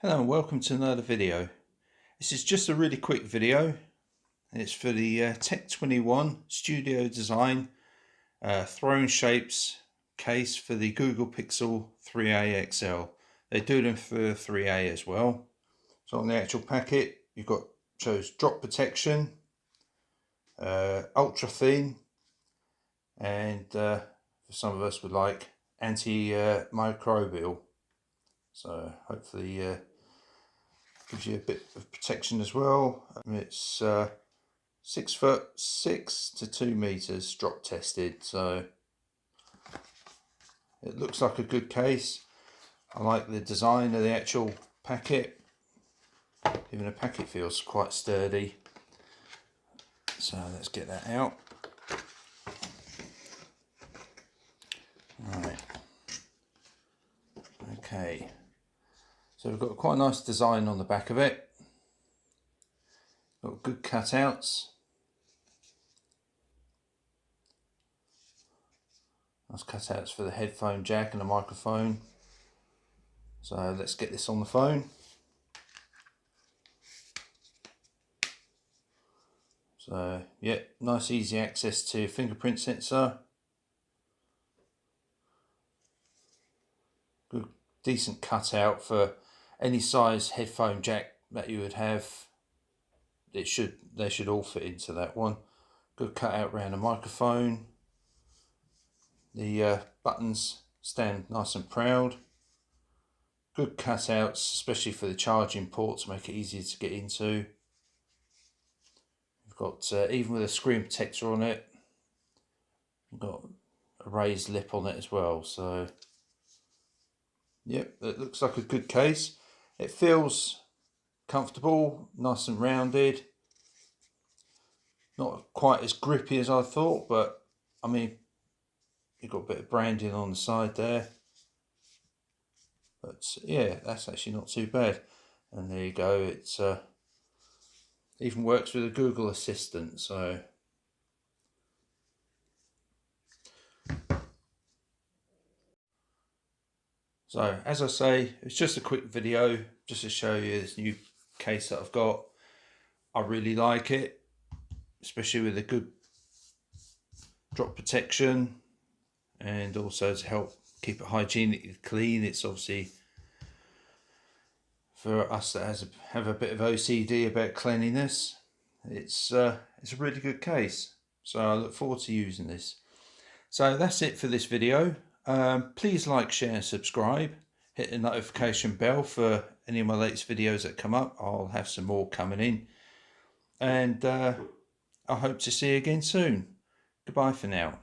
Hello and welcome to another video. This is just a really quick video. It's for the Tech21 Studio Design Throne Shapes case for the Google Pixel 3a XL. They do them for 3a as well. So on the actual packet you've got shows drop protection, ultra thin, and for some of us would like anti-microbial. So hopefully gives you a bit of protection as well. It's 6'6" to 2 meters drop tested, so it looks like a good case. I like the design of the actual packet. Even the packet feels quite sturdy. So let's get that out. Right. Okay. So we've got quite a nice design on the back of it. Got good cutouts. Nice cutouts for the headphone jack and the microphone. So let's get this on the phone. So yeah, nice easy access to fingerprint sensor. Good decent cutout for any size headphone jack that you would have. They should all fit into that one. Good cutout around the microphone. The buttons stand nice and proud. Good cutouts, especially for the charging port to make it easier to get into. We've got even with a screen protector on it, we've got a raised lip on it as well. So yep, it looks like a good case. It feels comfortable, nice and rounded. Not quite as grippy as I thought, but I mean, you've got a bit of branding on the side there. But yeah, that's actually not too bad. And there you go, it's even works with a Google Assistant. So as I say, it's just a quick video just to show you this new case that I've got. I really like it, especially with a good drop protection, and also to help keep it hygienically clean. It's obviously for us that have a bit of OCD about cleanliness. It's a really good case. So I look forward to using this. So that's it for this video. Please like, share and subscribe. Hit the notification bell for any of my latest videos that come up. I'll have some more coming in. And I hope to see you again soon. Goodbye for now.